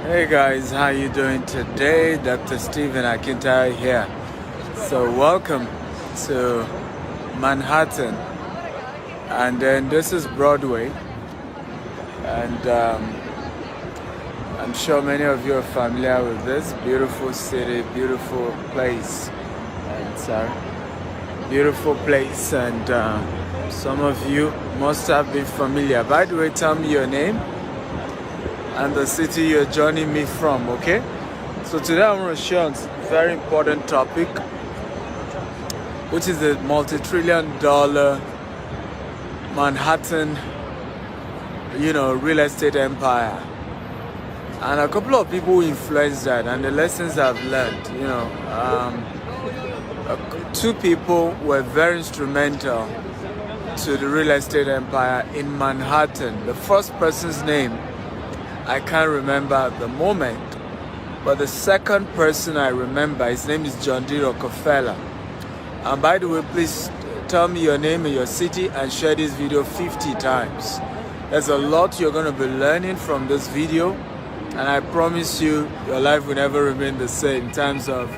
Hey guys, how you doing today? Dr. Stephen Akintayo here. So welcome to Manhattan, and then this is Broadway, and I'm sure many of you are familiar with this beautiful city, beautiful place, and beautiful place, and some of you must have been familiar. By the way, tell me your name and the city you're joining me from, okay? So today I'm going to share a very important topic, which is the multi-trillion-dollar Manhattan, real estate empire. And a couple of people influenced that, and the lessons I've learned, two people were very instrumental to the real estate empire in Manhattan. The first person's name I can't remember at the moment, but the second person I remember, his name is John D. Rockefeller. And by the way, please tell me your name and your city and share this video 50 times. There's a lot you're going to be learning from this video, and I promise you, your life will never remain the same in terms of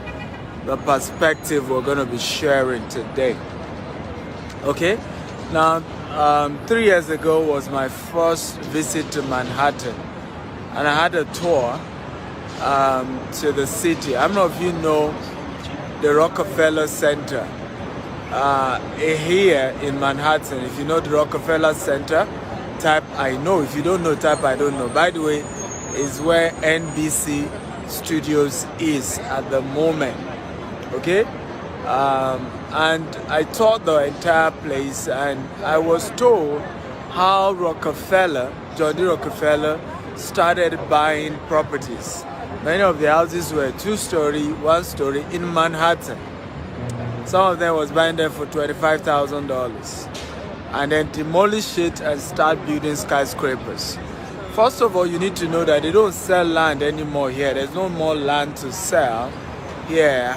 the perspective we're going to be sharing today. Okay? Now, 3 years ago was my first visit to Manhattan. And I had a tour to the city. I don't know if you know the Rockefeller Center here in Manhattan. If you know the Rockefeller Center, type I know. If you don't know, type I don't know. By the way, is where NBC Studios is at the moment. Okay? And I toured the entire place, and I was told how John D. Rockefeller, started buying properties. Many of the houses were 2-story, 1-story in Manhattan. Some of them was buying them for $25,000 and then demolish it and start building skyscrapers. First of all, you need to know that they don't sell land anymore here. There's no more land to sell here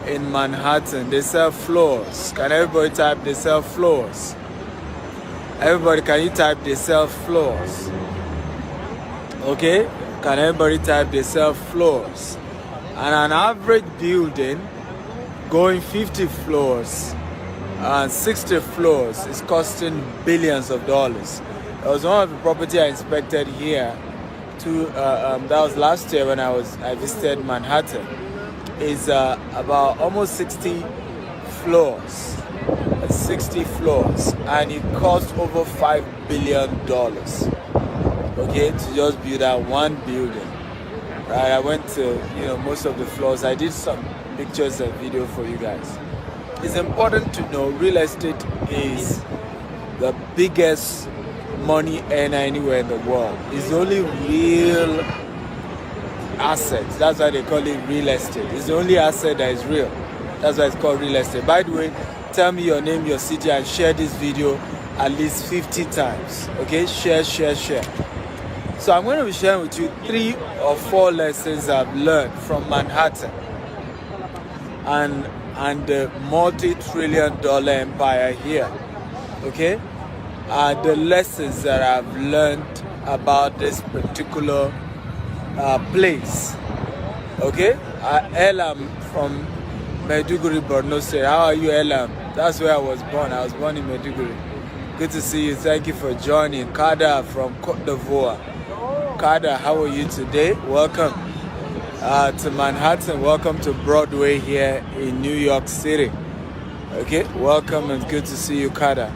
in Manhattan. They sell floors. Can everybody type they sell floors? Everybody, can you type they sell floors? Okay, can everybody type they sell floors? And an average building going 50 floors and 60 floors is costing billions of dollars. There was one of the property I inspected here that was last year when I visited Manhattan. Is about almost 60 floors. 60 floors, and it cost over $5 billion. Okay, to just build that one building. Right, I went to most of the floors. I did some pictures and video for you guys. It's important to know real estate is the biggest money earner anywhere in the world. It's the only real asset. That's why they call it real estate. It's the only asset that is real. That's why it's called real estate. By the way, tell me your name, your city, and share this video at least 50 times. Okay, share. So I'm going to be sharing with you 3 or 4 lessons I've learned from Manhattan and the multi-trillion-dollar empire here. Okay, the lessons that I've learned about this particular place. Okay, Elam from Maiduguri, Borno State. How are you, Elam? That's where I was born. I was born in Maiduguri. Good to see you. Thank you for joining. Kada from Côte d'Ivoire. Kada, how are you today? Welcome to Manhattan. Welcome to Broadway here in New York City. Okay, welcome and good to see you, Kada.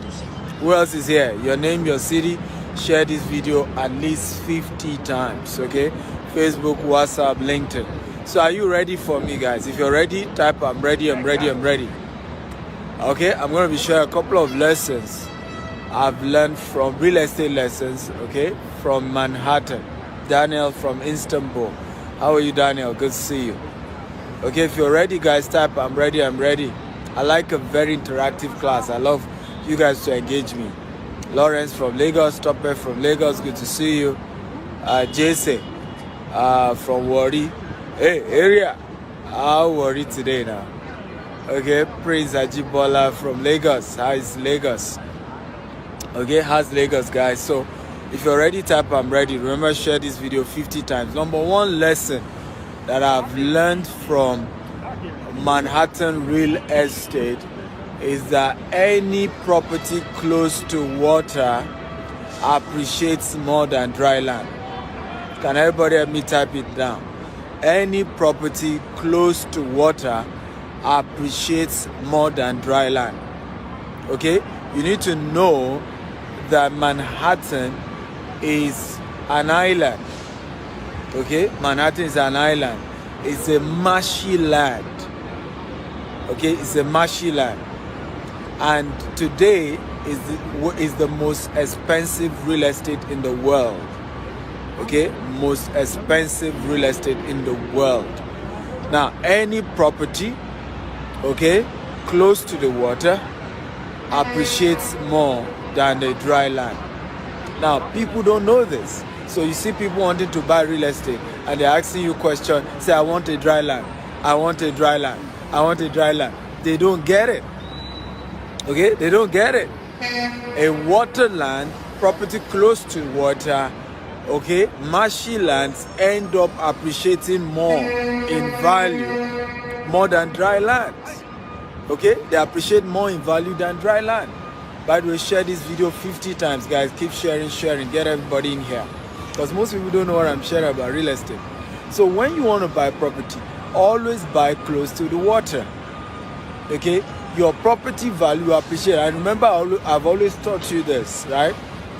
Who else is here? Your name, your city. Share this video at least 50 times. Okay, Facebook, WhatsApp, LinkedIn. So are you ready for me, guys? If you're ready, type I'm ready. Okay, I'm going to be sharing a couple of lessons I've learned from real estate lessons, okay, from Manhattan. Daniel from Istanbul. How are you, Daniel? Good to see you. Okay, if you're ready, guys, type I'm ready. I like a very interactive class. I love you guys to engage me. Lawrence from Lagos, Topper from Lagos, good to see you. Jesse from Wari. Hey, area. How Wari today now? Okay, Prince Ajibola from Lagos. How is Lagos? Okay, how's Lagos, guys? So If you're ready, type I'm ready. Remember, share this video 50 times. Number one lesson that I've learned from Manhattan real estate is that any property close to water appreciates more than dry land. Can everybody help me type it down? Any property close to water appreciates more than dry land. Okay? You need to know that Manhattan is an island. Okay? Manhattan is an island. It's a marshy land. Okay? It's a marshy land. And today is the most expensive real estate in the world. Okay? Most expensive real estate in the world. Now, any property, okay, close to the water appreciates more than the dry land. Now, people don't know this. So you see people wanting to buy real estate and they're asking you questions. Say, I want a dry land. I want a dry land. I want a dry land. They don't get it. Okay? They don't get it. A water land, property close to water, okay, marshy lands end up appreciating more in value more than dry lands. Okay? They appreciate more in value than dry land. By the way, share this video 50 times, guys. Keep sharing, get everybody in here. Because most people don't know what I'm sharing about real estate. So when you want to buy property, always buy close to the water. Okay? Your property value appreciate. And remember, I've always taught you this, right?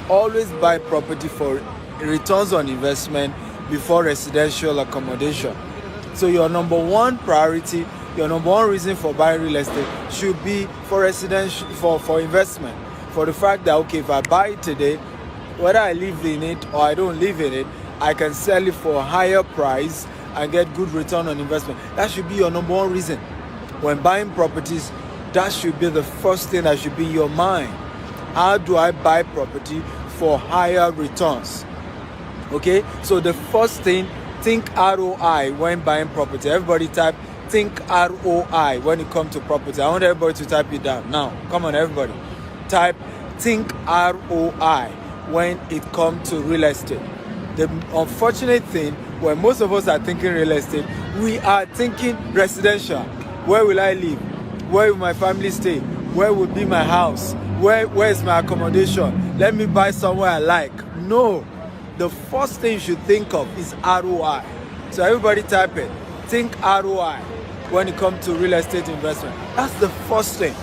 Always buy property for returns on investment before residential accommodation. So your number one priority, your number one reason for buying real estate should be for residential, for investment. For the fact that, okay, if I buy it today, whether I live in it or I don't live in it, I can sell it for a higher price and get good return on investment. That should be your number one reason. When buying properties, that should be the first thing that should be in your mind. How do I buy property for higher returns? Okay, so the first thing, think ROI when buying property. Everybody type think ROI when it comes to property. I want everybody to type it down. Now, come on everybody. Type think ROI when it comes to real estate. The unfortunate thing, when most of us are thinking real estate, we are thinking residential. Where will I live? Where will my family stay? Where will be my house? Where is my accommodation? Let me buy somewhere I like. No. The first thing you should think of is ROI. So everybody type it. Think ROI when it comes to real estate investment. That's the first thing.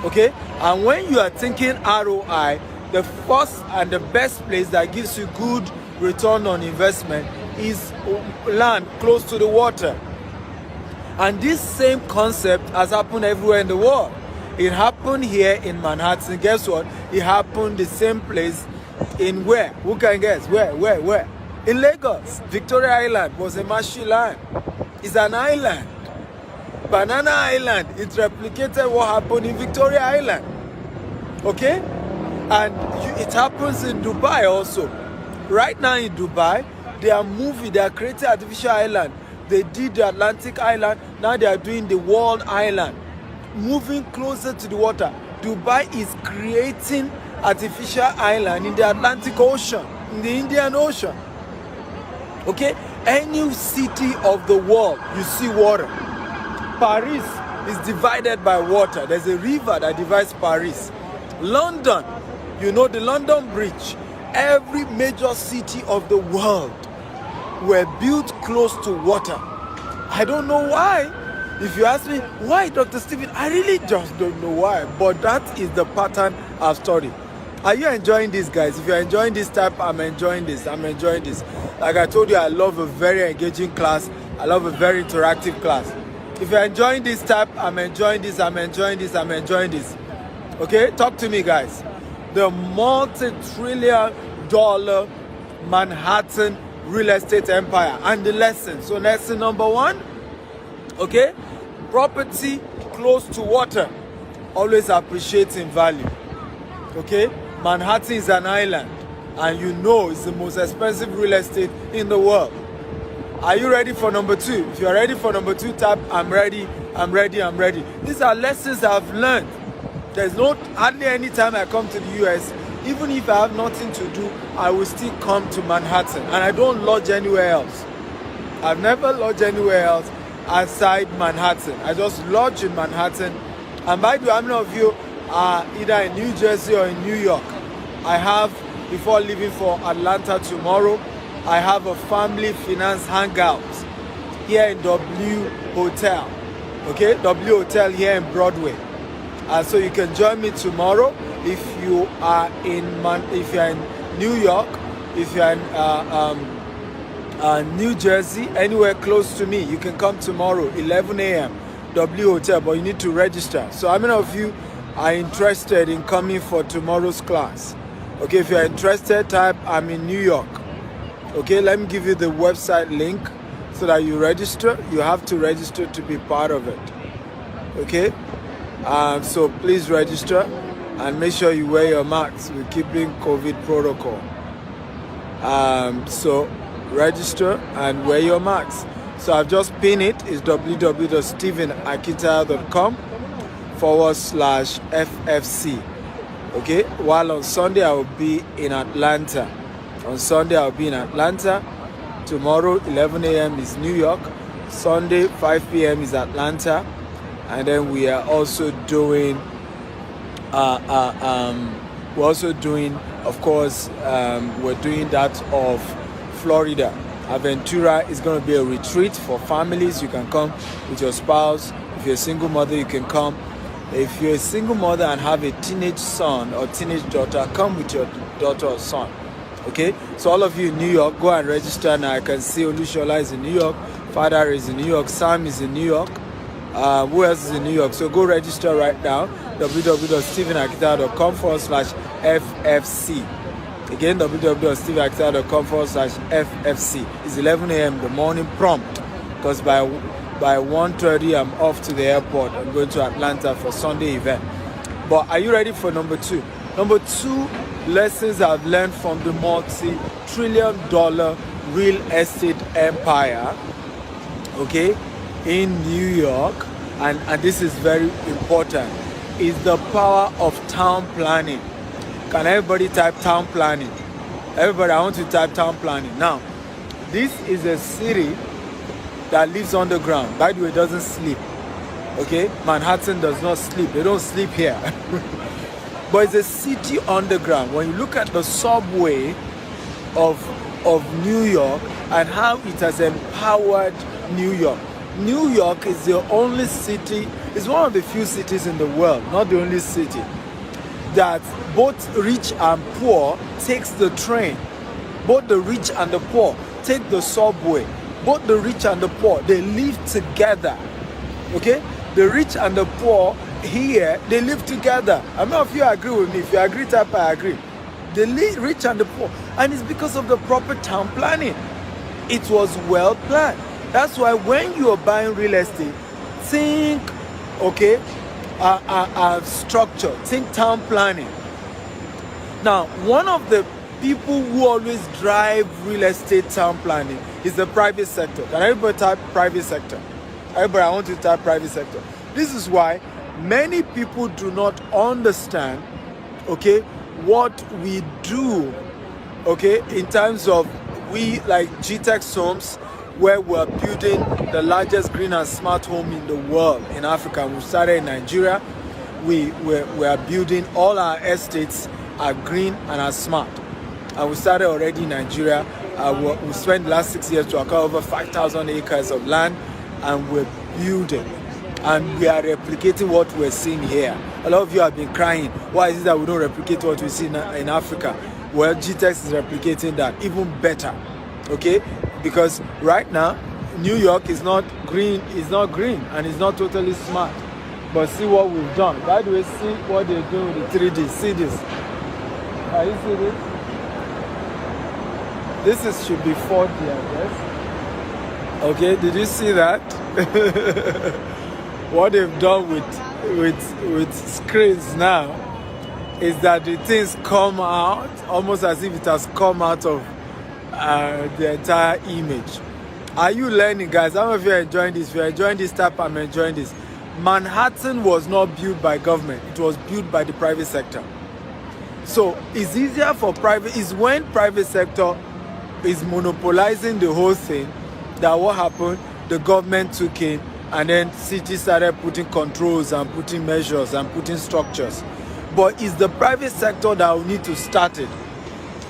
Okay? And when you are thinking ROI, the first and the best place that gives you good return on investment is land close to the water. And this same concept has happened everywhere in the world. It happened here in Manhattan. Guess what? It happened the same place in where? Who can guess? Where? In Lagos. Victoria Island was a marshy land. It's an island. Banana Island. It replicated what happened in Victoria Island. Okay? And it happens in Dubai also. Right now in Dubai, they are creating artificial island. They did the Atlantic Island. Now they are doing the World Island. Moving closer to the water. Dubai is creating artificial island in the Atlantic Ocean, in the Indian Ocean. Okay? Any city of the world, you see water. Paris is divided by water. There's a river that divides Paris. London, you know the London Bridge. Every major city of the world were built close to water. I don't know why. If you ask me, why, Dr. Stephen? I really just don't know why. But that is the pattern I've studied. Are you enjoying this, guys? If you're enjoying this type, I'm enjoying this. I'm enjoying this. Like I told you, I love a very engaging class. I love a very interactive class. If you're enjoying this type, I'm enjoying this. I'm enjoying this. I'm enjoying this. Okay? Talk to me, guys. The multi-trillion dollar Manhattan real estate empire and the lesson. So lesson number one, okay, property close to water always appreciates in value. Okay, Manhattan is an island and you know it's the most expensive real estate in the world. Are you ready for number two? If you're ready for number two, type I'm ready, I'm ready, I'm ready. These are lessons I've learned. There's hardly any time I come to the US, Even if I have nothing to do, I will still come to Manhattan, and I don't lodge anywhere else. I've never lodged anywhere else outside Manhattan. I just lodge in Manhattan. And by the way, how many of you are either in New Jersey or in New York? I have, before leaving for Atlanta tomorrow, I have a family finance hangout here in W Hotel. Okay, W Hotel here in Broadway. So you can join me tomorrow if you are in New York, if you are in New Jersey, anywhere close to me. You can come tomorrow, 11 a.m. W Hotel, but you need to register. So how many of you are interested in coming for tomorrow's class? Okay, if you're interested, type I'm in New York. Okay, let me give you the website link so that you register. You have to register to be part of it. Okay, so please register and make sure you wear your masks. We're keeping COVID protocol. So register and wear your masks. So I've just pinned it. It's www.stevenakintayo.com/FFC. Okay, while on Sunday I will be in Atlanta. On Sunday I'll be in Atlanta. Tomorrow 11 a.m. is New York. Sunday 5 p.m. is Atlanta. And then we are also doing of course, we're doing that of Florida. Aventura is going to be a retreat for families. You can come with your spouse. If you're a single mother, you can come. If you're a single mother and have a teenage son or teenage daughter, come with your daughter or son. Okay, so all of you in New York, go and register now. I can see Olushola is in New York, Father is in New York, Sam is in New York. Who else is in New York? So go register right now. www.stevenakintayo.com/FFC. Again, www.stevenakintayo.com/FFC. It's 11 a.m. the morning prompt, because by 1:30 I'm off to the airport. I'm going to Atlanta for Sunday event. But are you ready for number 2? Number 2 lessons I've learned from the multi-trillion-dollar real estate empire, okay, in New York, and this is very important, is the power of town planning. Can everybody type town planning? Everybody, I want to type town planning. Now, this is a city that lives underground. By the way, it doesn't sleep. Okay? Manhattan does not sleep. They don't sleep here. But it's a city underground. When you look at the subway of New York and how it has empowered New York. New York is the only city, it's one of the few cities in the world, not the only city, that both rich and poor takes the train. Both the rich and the poor take the subway. Both the rich and the poor, they live together. Okay? The rich and the poor here, they live together. How many of you agree with me? If you agree, type I agree. The rich and the poor. And it's because of the proper town planning. It was well planned. That's why when you are buying real estate, think, okay, structure, think town planning. Now, one of the people who always drive real estate town planning is the private sector. Can everybody type private sector? Everybody, I want to type private sector. This is why many people do not understand, okay, what we do, okay, in terms of we like GTEX Homes, where we're building the largest green and smart home in the world in Africa. We started in Nigeria. We are building all our estates are green and are smart. And we started already in Nigeria. We spent the last 6 years to acquire over 5,000 acres of land, and we're building. And we are replicating what we're seeing here. A lot of you have been crying, why is it that we don't replicate what we see in Africa? Well, GTEX is replicating that even better, okay? Because right now, New York is not green, and it's not totally smart. But see what we've done. By the way, see what they're doing with the 3D. See this. Can you see this? This should be 4D, I guess. Okay, did you see that? What they've done with screens now is that the things come out almost as if it has come out of the entire image. Are you learning, guys? Some of you are enjoying this. If you're enjoying this type, I'm enjoying this. Manhattan was not built by government. It was built by the private sector. So it's easier for private, is when private sector is monopolizing the whole thing, that what happened, the government took in, and then cities started putting controls and putting measures and putting structures. But it's the private sector that will need to start it.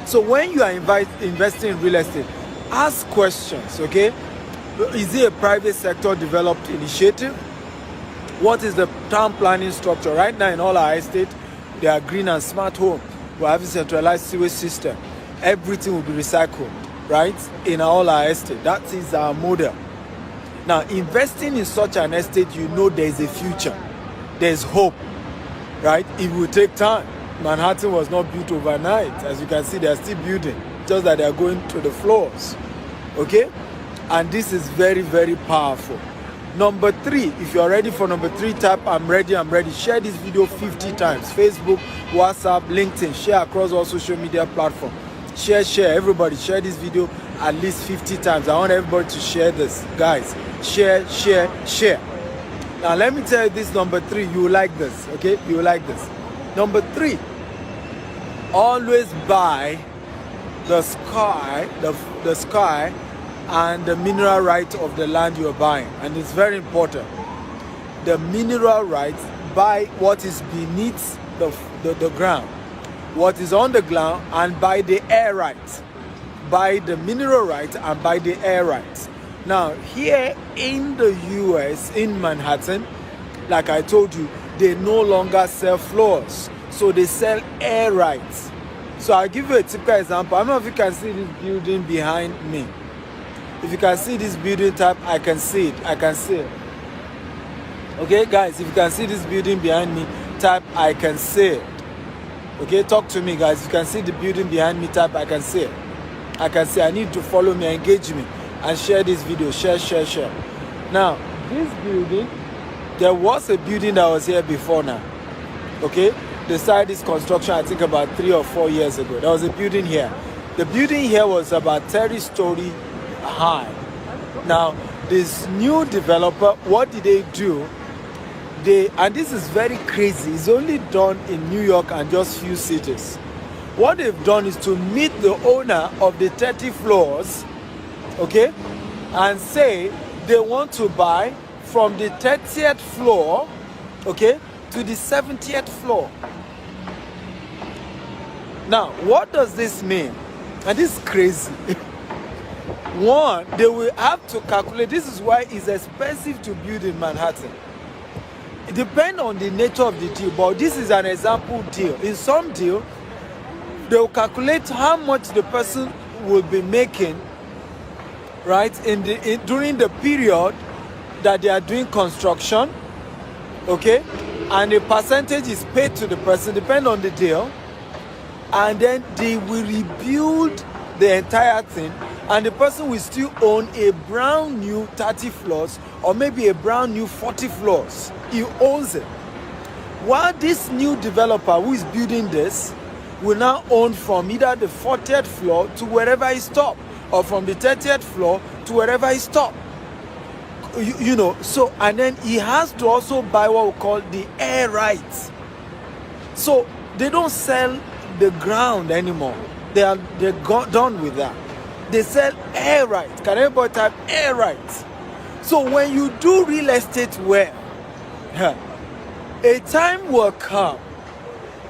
So when you are investing in real estate, ask questions, okay? Is it a private sector developed initiative? What is the town planning structure? Right now in all our estates, they are green and smart home. We have a centralized sewage system. Everything will be recycled, right? In all our estate. That is our model. Now, investing in such an estate, you know there's a future. There's hope, right? It will take time. Manhattan was not built overnight. As you can see, they are still building. Just that they are going to the floors, okay? And this is very, very powerful. Number 3, if you're ready for number 3, type I'm ready, I'm ready. Share this video 50 times. Facebook, WhatsApp, LinkedIn. Share across all social media platforms. Share. Everybody share this video at least 50 times. I want everybody to share this. Guys, share. Now, let me tell you this number 3. You will like this, okay? You will like this. Number 3, always buy the sky, the sky and the mineral right of the land you're buying. And it's very important. The mineral rights, buy what is beneath the ground, what is on the ground, and buy the air rights. Buy the mineral rights and buy the air rights. Now, here in the US, in Manhattan, like I told you, they no longer sell floors. So they sell air rights. So I'll give you a typical example. I don't know if you can see this building behind me. If you can see this building type, I can see it. I can see it. Okay, guys, if you can see this building behind me, type I can see it. Okay, talk to me, guys. If you can see the building behind me, type I can see it. I can see. I need to follow me, engage me, and share this video. Share. Now, this building, there was a building that was here before now. Okay, they started this construction, I think, about 3 or 4 years ago. There was a building here. The building here was about 30-story high. Now, this new developer, what did they do? And this is very crazy. It's only done in New York and just few cities. What they've done is to meet the owner of the 30 floors, okay, and say they want to buy from the 30th floor, okay, to the 70th floor. Now, what does this mean? And this is crazy. One, they will have to calculate. This is why it's expensive to build in Manhattan. It depends on the nature of the deal, but this is an example deal. In some deal, they will calculate how much the person will be making, right, during the period that they are doing construction, okay, and a percentage is paid to the person, depending on the deal, and then they will rebuild the entire thing, and the person will still own a brand new 30 floors or maybe a brand new 40 floors. He owns it. While this new developer who is building this will now own from either the 40th floor to wherever he stopped, or from the 30th floor to wherever he stopped. You know, so, and then he has to also buy what we call the air rights. So they don't sell the ground anymore. They're done with that. They sell air rights. Can everybody type air rights? So when you do real estate well, a time will come,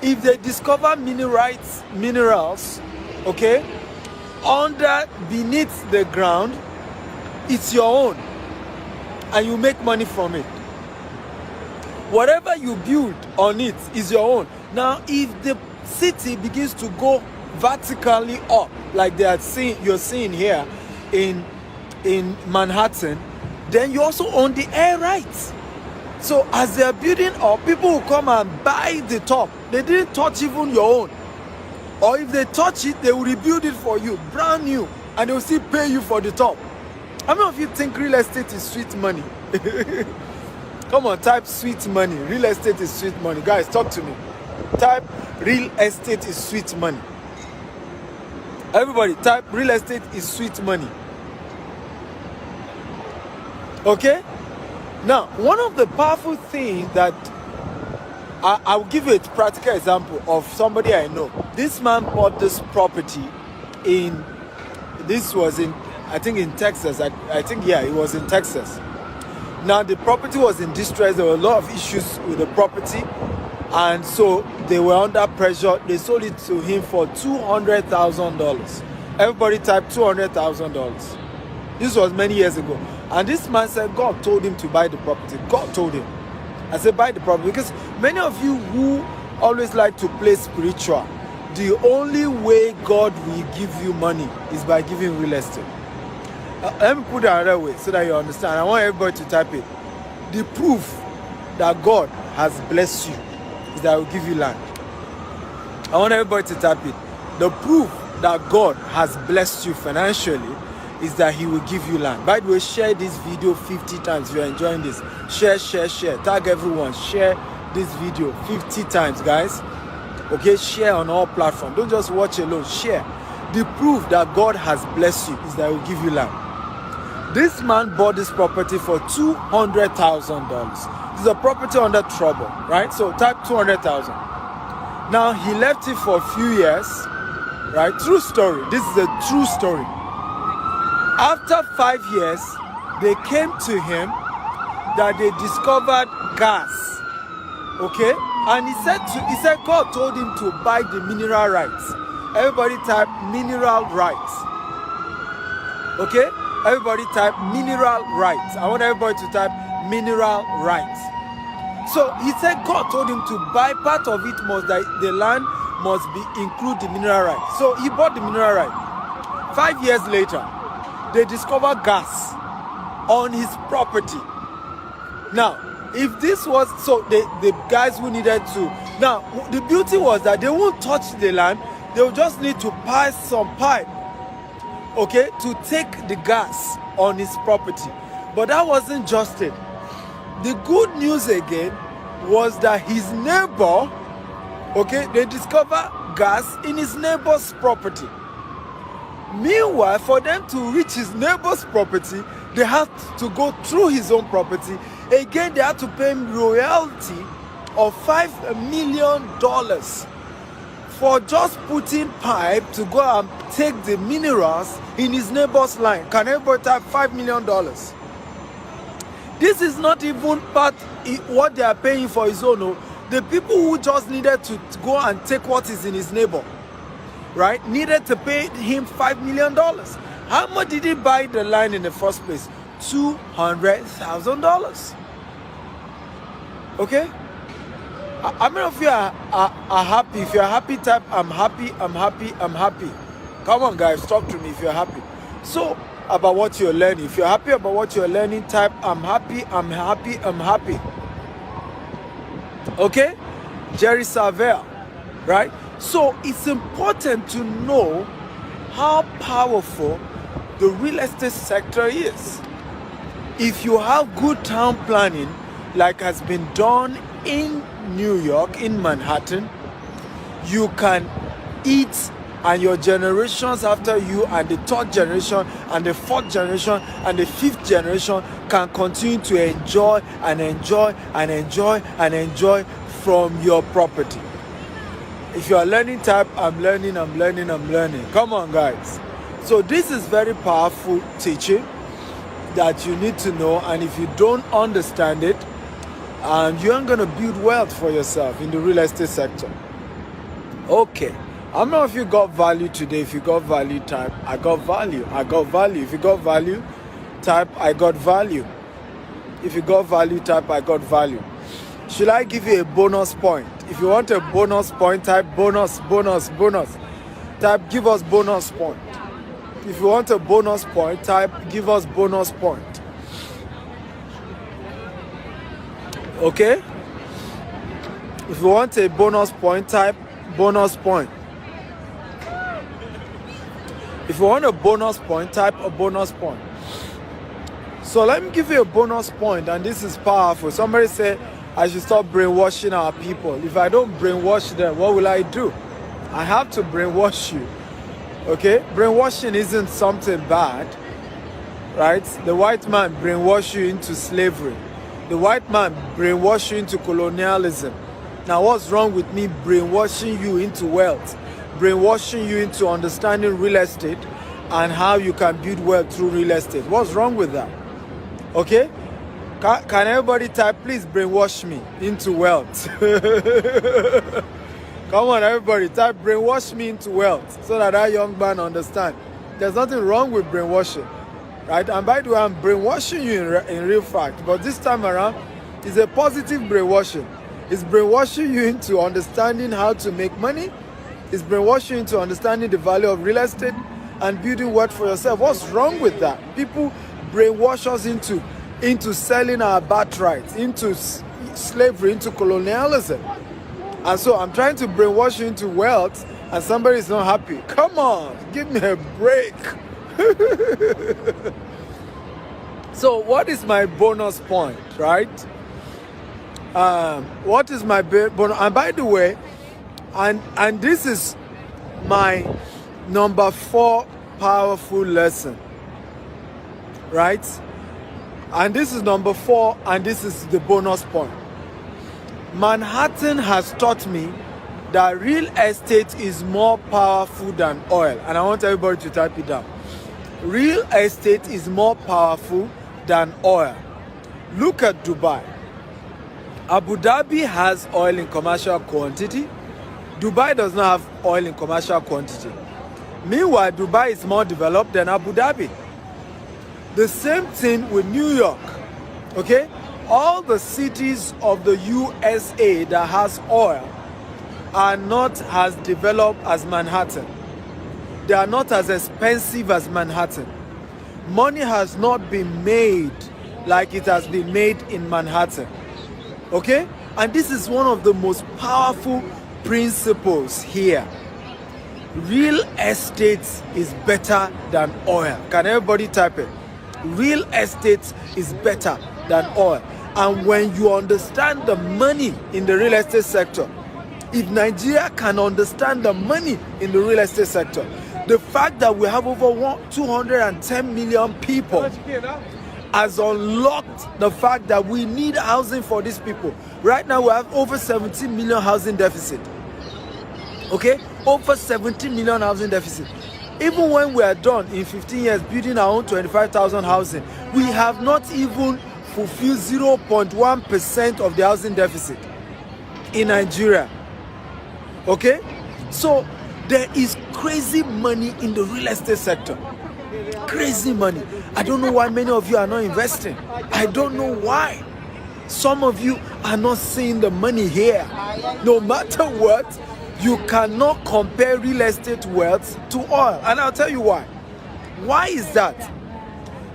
if they discover minerals, okay, beneath the ground, it's your own, and you make money from it. Whatever you build on it is your own. Now, if the city begins to go vertically up, like you're seeing here in Manhattan, then you also own the air rights. So as they're building up, people will come and buy the top. They didn't touch even your own. Or if they touch it, they will rebuild it for you, brand new, and they will still pay you for the top. How many of you think real estate is sweet money? Come on, type sweet money. Real estate is sweet money. Guys, talk to me. Type real estate is sweet money. Everybody, type real estate is sweet money. Okay? Now, one of the powerful things that I'll give you a practical example of somebody I know. This man bought this property this was in, I think in Texas. I think, yeah, it was in Texas. Now the property was in distress. There were a lot of issues with the property. And so they were under pressure. They sold it to him for $200,000. Everybody typed $200,000. This was many years ago. And this man said God told him to buy the property. God told him. I said buy the property, because many of you who always like to play spiritual, the only way God will give you money is by giving real estate. Let me put it another way so that you understand. I want everybody to type it. The proof that God has blessed you is that He will give you land. I want everybody to type it. The proof that God has blessed you financially is that He will give you land. By the way, share this video 50 times if you're enjoying this. Share. Tag everyone. Share this video 50 times, guys. Okay, share on all platforms. Don't just watch alone. Share. The proof that God has blessed you is that He will give you land. This man bought this property for $200,000. This is a property under trouble, right? So type 200,000. Now he left it for a few years, right? True story. This is a true story. After 5 years, they came to him that they discovered gas. Okay? And he said God told him to buy the mineral rights. Everybody type mineral rights. Okay? Everybody type mineral rights. I want everybody to type mineral rights. So he said God told him to buy part of it, the land must be include the mineral rights. So he bought the mineral right. 5 years later, they discovered gas on his property. Now, if this was, so the guys who needed to, now the beauty was that they won't touch the land, they will just need to pass some pipe, okay, to take the gas on his property. But that wasn't just it. The good news again was that his neighbor, okay, they discovered gas in his neighbor's property. Meanwhile, for them to reach his neighbor's property, they had to go through his own property. Again, they had to pay him royalty of $5 million for just putting pipe to go and take the minerals in his neighbor's line. Can everybody type $5 million? This is not even part what they are paying for his own. The people who just needed to go and take what is in his neighbor, right, needed to pay him $5 million. How much did he buy the land in the first place? $200,000. Okay? How many of you are happy? If you're happy, type I'm happy, I'm happy, I'm happy. Come on, guys, talk to me if you're happy. So, about what you're learning. If you're happy about what you're learning, type I'm happy, I'm happy, I'm happy. Okay? Jerry Savelle, right? So it's important to know how powerful the real estate sector is. If you have good town planning, like has been done in New York, in Manhattan, you can eat, and your generations after you, and the third generation, and the fourth generation, and the fifth generation can continue to enjoy and enjoy and enjoy and enjoy from your property. If you are learning, type I'm learning, I'm learning, I'm learning. Come on, guys. So this is very powerful teaching that you need to know, and if you don't understand it, you aren't going to build wealth for yourself in the real estate sector. Okay. I don't know if you got value today. If you got value, type I got value. I got value. If you got value, type I got value. If you got value, type I got value. Should I give you a bonus point? If you want a bonus point, type bonus. Type give us bonus point. If you want a bonus point, type give us bonus point. Okay? If you want a bonus point, type bonus point. If you want a bonus point, type a bonus point. So let me give you a bonus point, and this is powerful. Somebody said I should stop brainwashing our people. If I don't brainwash them, what will I do? I have to brainwash you. Okay? Brainwashing isn't something bad, right? The white man brainwashed you into slavery. The white man brainwashed you into colonialism. Now, what's wrong with me brainwashing you into wealth, brainwashing you into understanding real estate and how you can build wealth through real estate? What's wrong with that? Okay? Can everybody type, please brainwash me into wealth? Come on, everybody, type brainwash me into wealth so that young man understand. There's nothing wrong with brainwashing, right? And by the way, I'm brainwashing you in real fact, but this time around, it's a positive brainwashing. It's brainwashing you into understanding how to make money. It's brainwashing you into understanding the value of real estate and building wealth for yourself. What's wrong with that? People brainwash us into selling our birthright, into slavery, into colonialism. And so I'm trying to brainwash you into wealth and somebody is not happy. Come on, give me a break. So what is my bonus point, right? What is my bonus? And by the way, and this is my number 4 powerful lesson, right? And this is number 4, and this is the bonus point. Manhattan has taught me that real estate is more powerful than oil. And I want everybody to type it down. Real estate is more powerful than oil. Look at Dubai. Abu Dhabi has oil in commercial quantity. Dubai does not have oil in commercial quantity. Meanwhile, Dubai is more developed than Abu Dhabi. The same thing with New York, okay? All the cities of the USA that has oil are not as developed as Manhattan. They are not as expensive as Manhattan. Money has not been made like it has been made in Manhattan, okay? And this is one of the most powerful principles here. Real estate is better than oil. Can everybody type it? Real estate is better than oil. And when you understand the money in the real estate sector, if Nigeria can understand the money in the real estate sector, the fact that we have over 210 million people has unlocked the fact that we need housing for these people. Right now we have over 17 million housing deficit. Okay? Over 17 million housing deficit. Even when we are done in 15 years building our own 25,000 housing, we have not even fulfilled 0.1% of the housing deficit in Nigeria. Okay? So there is crazy money in the real estate sector. Crazy money. I don't know why many of you are not investing. I don't know why. Some of you are not seeing the money here. No matter what, you cannot compare real estate wealth to oil. And I'll tell you why. Why is that?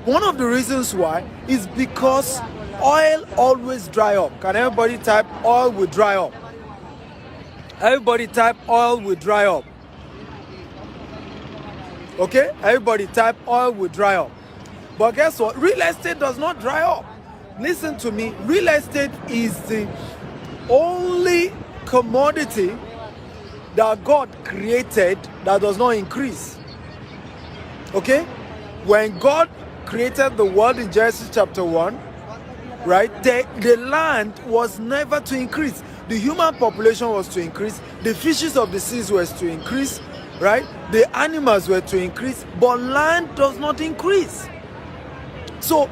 One of the reasons why is because oil always dry up. Can everybody type oil will dry up? Everybody type oil will dry up. Okay? Everybody type oil will dry up. But guess what? Real estate does not dry up. Listen to me. Real estate is the only commodity that God created that does not increase. Okay? When God created the world in Genesis chapter 1, right, the land was never to increase. The human population was to increase. The fishes of the seas were to increase, right? The animals were to increase, but land does not increase. So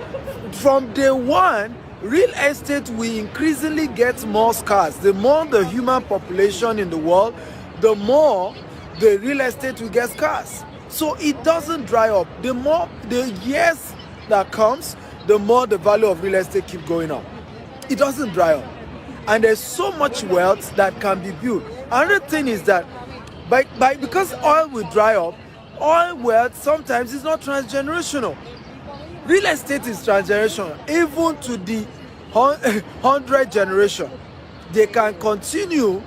from day one, real estate will increasingly get more scarce. The more the human population in the world, the more the real estate will get scarce. So it doesn't dry up. The more the years that comes, the more the value of real estate keep going up. It doesn't dry up. And there's so much wealth that can be built. Another thing is that because oil will dry up, oil wealth sometimes is not transgenerational. Real estate is transgenerational. Even to the 100th generation, they can continue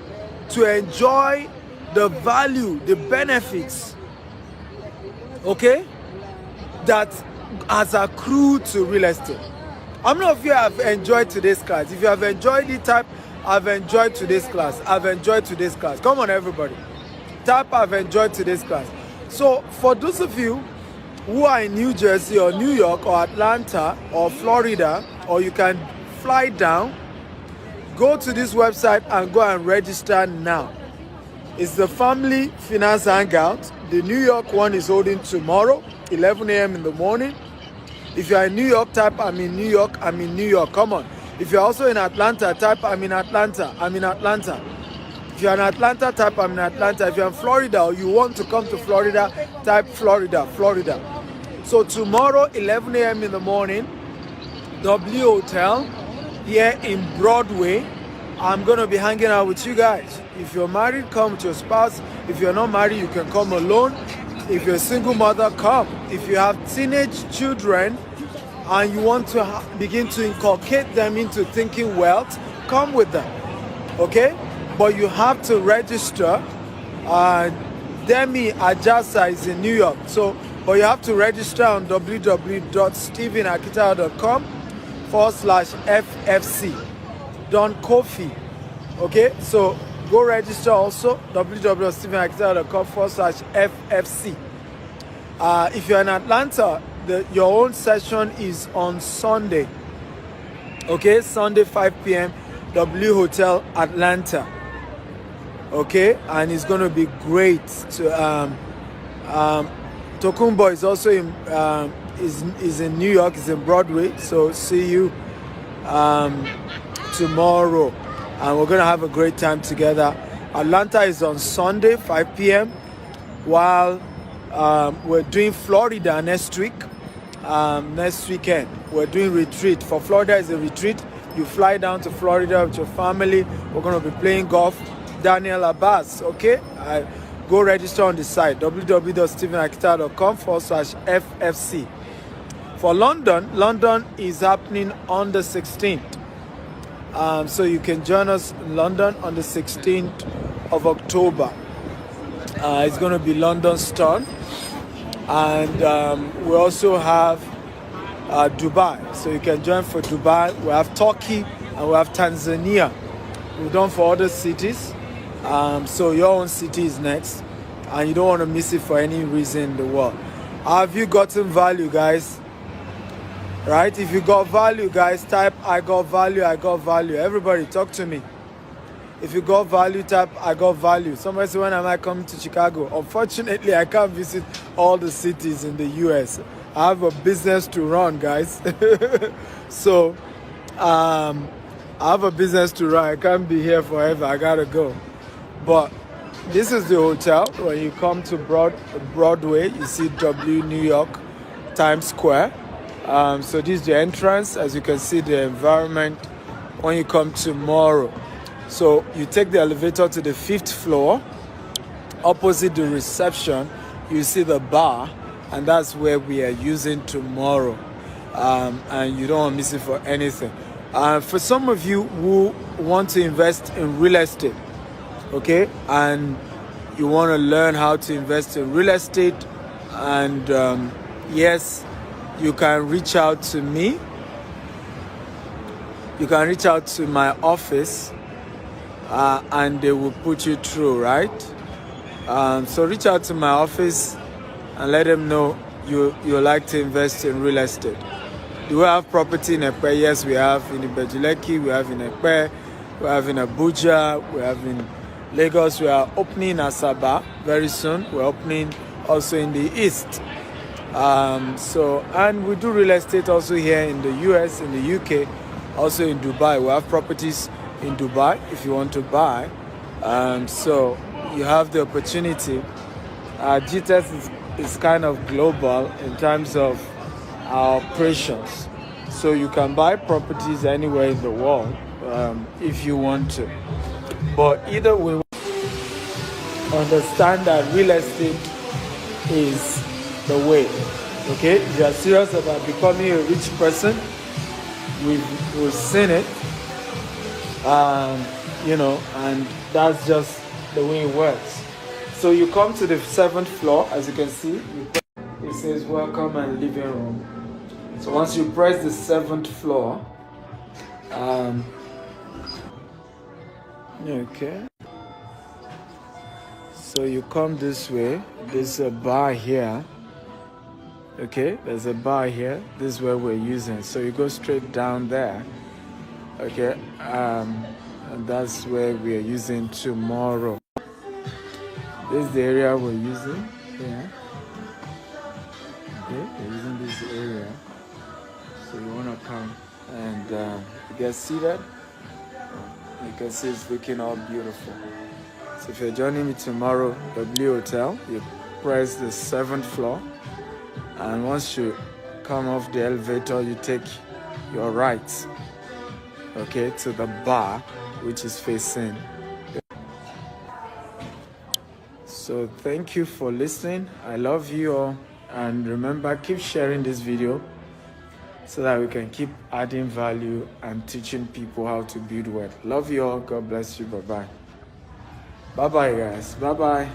to enjoy the value, the benefits, okay, that has accrued to real estate. How many of you have enjoyed today's class? If you have enjoyed it, type, I've enjoyed today's class. I've enjoyed today's class. Come on, everybody. Type, I've enjoyed today's class. So, for those of you who are in New Jersey or New York or Atlanta or Florida, or you can fly down, go to this website and go and register now. It's the Family Finance Hangout. The New York one is holding tomorrow, 11 a.m. in the morning. If you are in New York, type I'm in New York, I'm in New York. Come on. If you're also in Atlanta, type I'm in Atlanta, I'm in Atlanta. If you're in Atlanta, type I'm in Atlanta. If you're in Florida or you want to come to Florida, type Florida, Florida. So tomorrow, 11 a.m. in the morning, W Hotel here in Broadway. I'm going to be hanging out with you guys. If you're married, come with your spouse. If you're not married, you can come alone. If you're a single mother, come. If you have teenage children and you want to begin to inculcate them into thinking wealth, come with them. Okay? But you have to register. Demi Ajasa is in New York. But you have to register on www.stephenakitayo.com/FFC. Don Kofi. Okay? So go register also, www.stephenakitayo.com/FFC. If you're in Atlanta, your own session is on Sunday. Okay? Sunday, 5 p.m., W Hotel, Atlanta. Okay? And it's going to be great. Tokumbo is also is in New York, is in Broadway. So see you tomorrow. And we're going to have a great time together. Atlanta is on Sunday, 5 p.m. While we're doing Florida next week. Next weekend, we're doing retreat. For Florida is a retreat. You fly down to Florida with your family. We're going to be playing golf. Daniel Abbas, okay? Go register on the site, www.stephenakitayo.com/FFC. For London is happening on the 16th. So you can join us in London on the 16th of October. It's going to be London Stone. And we also have Dubai. So you can join for Dubai. We have Turkey and we have Tanzania. We've done for other cities. So your own city is next. And you don't want to miss it for any reason in the world. Have you gotten value, guys? Right? If you got value, guys, type I got value, I got value. Everybody, talk to me. If you got value, type I got value. Somebody say, when am I coming to Chicago? Unfortunately, I can't visit all the cities in the US. I have a business to run, guys. So, I have a business to run. I can't be here forever. I gotta go. But this is the hotel. When you come to Broadway, you see W New York, Times Square. So this is the entrance. As you can see, the environment when you come tomorrow. So you take the elevator to the 5th floor. Opposite the reception, you see the bar, and that's where we are using tomorrow. And you don't want to miss it for anything. For some of you who want to invest in real estate, okay, and you want to learn how to invest in real estate, and yes, you can reach out to me. You can reach out to my office, and they will put you through, right? So reach out to my office and let them know you like to invest in real estate. Do we have property in Ekpe? Yes, we have in Ibejuleki, we have in Ekpe, we have in Abuja, we have in Lagos. We are opening in Asaba very soon. We're opening also in the East. And we do real estate also here in the US, in the UK, also in Dubai. We have properties in Dubai if you want to buy. So you have the opportunity. GTES is kind of global in terms of our operations. So you can buy properties anywhere in the world if you want to. But either way, understand that real estate is the way. Okay, if you are serious about becoming a rich person, we've seen it. And that's just the way it works. So you come to the 7th floor, as you can see, it says welcome and living room. So once you press the 7th floor, okay. So you come this way, there's a bar here. Okay, there's a bar here. This is where we're using. So you go straight down there. Okay, and that's where we are using tomorrow. This is the area we're using. Yeah. Okay, we're using this area. So you want to come and you get seated. You can see it's looking all beautiful. So if you're joining me tomorrow, W Hotel, you press the 7th floor, and once you come off the elevator, you take your right, okay, to the bar, which is facing. So thank you for listening. I love you all, and remember, keep sharing this video so that we can keep adding value and teaching people how to build wealth. Love you all. God bless you. Bye-bye. Bye-bye, guys. Bye-bye.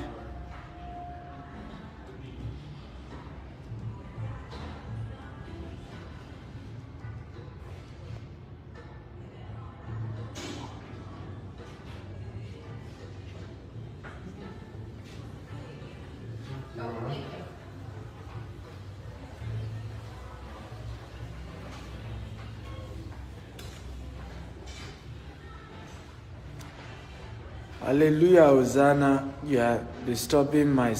Hallelujah, Hosanna. You are disturbing my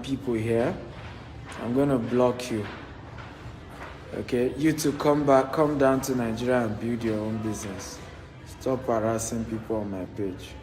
people here. I'm going to block you. Okay, you to come down to Nigeria and build your own business. Stop harassing people on my page.